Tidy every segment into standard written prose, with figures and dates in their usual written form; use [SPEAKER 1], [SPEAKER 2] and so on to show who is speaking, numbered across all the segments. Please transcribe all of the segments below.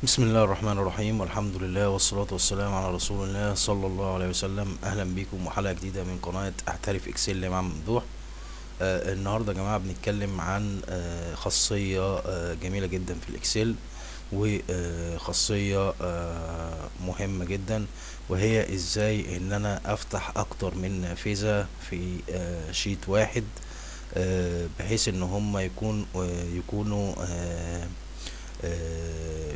[SPEAKER 1] بسم الله الرحمن الرحيم، والحمد لله والصلاة والسلام على رسول الله صلى الله عليه وسلم. أهلا بكم وحلقة جديدة من قناة أحترف إكسل مع ممدوح. النهاردة يا جماعة بنتكلم عن خاصية جميلة جدا في الإكسل، وخاصية مهمة جدا، وهي إزاي إن أنا أفتح أكتر من نافذة في شيت واحد، بحيث إن هم يكونوا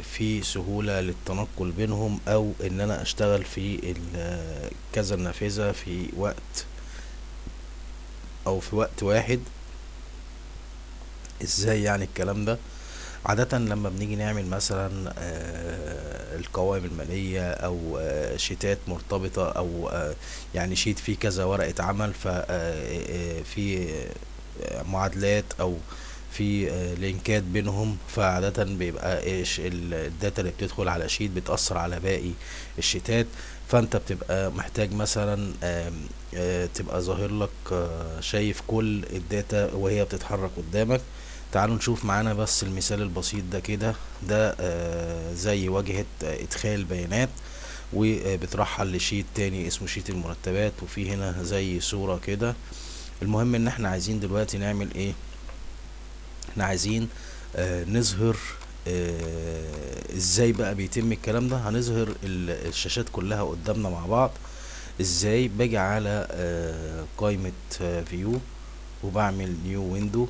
[SPEAKER 1] في سهولة للتنقل بينهم، او ان انا اشتغل في كذا نافذة في وقت في وقت واحد. ازاي يعني الكلام ده؟ عادة لما بنيجي نعمل مثلا القوائم المالية او شيتات مرتبطة، او يعني شيت فيه كذا ورقة عمل، ف في معادلات او في لينكات بينهم، فعادة بيبقى ايش الداتا اللي بتدخل على شيت بتأثر على باقي الشيتات. فانت بتبقى محتاج مثلا تبقى ظاهر لك شايف كل الداتا وهي بتتحرك قدامك. تعالوا نشوف معانا بس المثال البسيط ده كده. ده زي واجهة ادخال بيانات، وبترحل لشيت تاني اسمه شيت المرتبات، وفي هنا زي صورة كده. المهم ان احنا عايزين دلوقتي نعمل ايه؟ احنا عايزين نظهر ازاي بقى بيتم الكلام ده. هنظهر الشاشات كلها قدامنا مع بعض. ازاي؟ باجي على قائمة فيو، وبعمل نيو ويندو.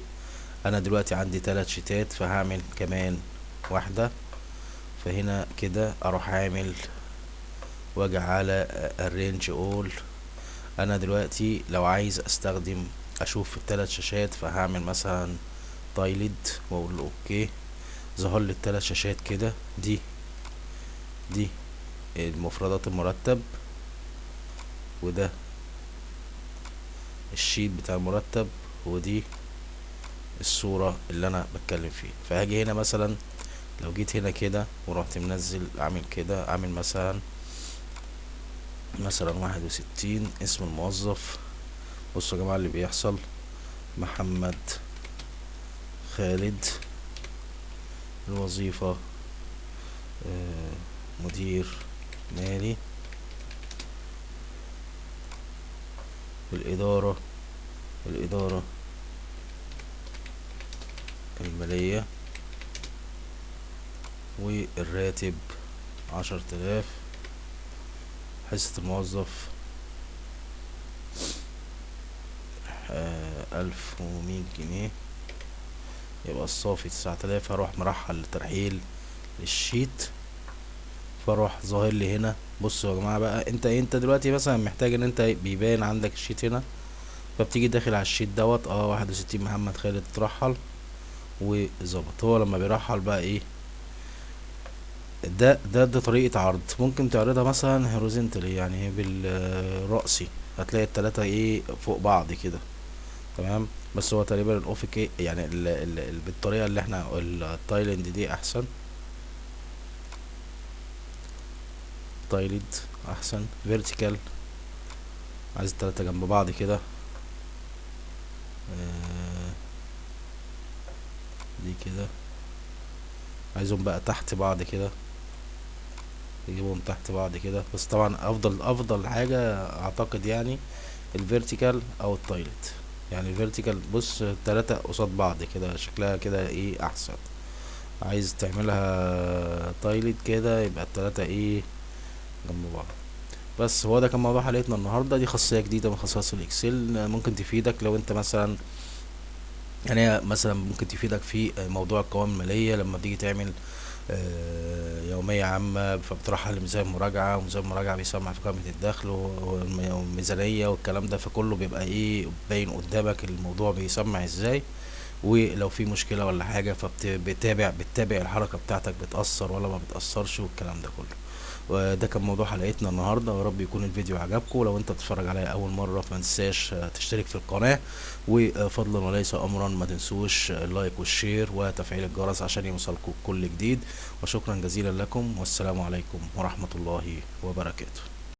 [SPEAKER 1] انا دلوقتي عندي 3 شيتات، فهعمل كمان واحدة. فهنا كده اروح عامل واجي على arrange all. انا دلوقتي لو عايز استخدم اشوف ال3 شاشات، فهعمل مثلا تايلد واقول له اوكي. ظهر لي ال3 شاشات كده. دي المفردات المرتب، وده الشيت بتاع المرتب، ودي الصورة اللي انا بتكلم فيه. فهاجي هنا مثلا، لو جيت هنا كده ورحت منزل اعمل كده، اعمل مثلا 61 اسم الموظف. بصوا يا جماعة اللي بيحصل: محمد خالد، الوظيفة مدير مالي، الإدارة المالية، والراتب 10,000. حصة الموظف 1,100 جنيه، يبقى الصافي 9,000. هروح مرحل لترحيل للشيت، فاروح ظاهر لي هنا. بصوا يا جماعة بقى، انت دلوقتي مثلا محتاج ان انت بيبان عندك الشيت هنا، فبتيجي داخل على الشيت دوت 61 محمد خالد اترحل وظبط. هو لما بيرحل بقى ايه؟ ده طريقة عرض. ممكن تعرضها مثلا هوريزونتالي، يعني بالرأسي، هتلاقي التلاتة ايه فوق بعض كده. تمام. بس هو تقريبا الافق ايه يعني بالطريقة اللي احنا التايلاند دي احسن. تايلد احسن. فيرتيكال عايز التلاتة جنب بعض كده. دي كده عايزهم بقى تحت بعض كده، تجيبهم تحت بعض كده. بس طبعا افضل حاجة اعتقد يعني الفيرتيكال او التايلت. يعني الفيرتيكال، بص، 3 قصاد بعض كده شكلها كده ايه احسن. عايز تعملها تايلت كده، يبقى التلاتة ايه جنب بعض. بس هو ده كان موضوع حلقتنا النهارده. دي خاصية جديدة من خصائص الاكسل، ممكن تفيدك لو انت مثلا، يعني هي مثلا ممكن تفيدك في موضوع القوائم المالية. لما بتيجي تعمل يومية عامة، فبترحل لميزان مراجعة، وميزان مراجعة بيسمع في قائمة الدخل والميزانية والكلام ده، فكله بيبقى ايه باين قدامك الموضوع بيسمع ازاي. ولو في مشكلة ولا حاجة، بتتابع الحركة بتاعتك بتأثر ولا ما بتأثرش، والكلام ده كله. وده كان موضوع حلقتنا النهارده، ويا رب يكون الفيديو عجبكم. لو انت بتتفرج عليا اول مره، فمتنساش تشترك في القناه، وفضلا وليس امرا ما تنسوش اللايك والشير وتفعيل الجرس عشان يوصلكم كل جديد. وشكرا جزيلا لكم، والسلام عليكم ورحمه الله وبركاته.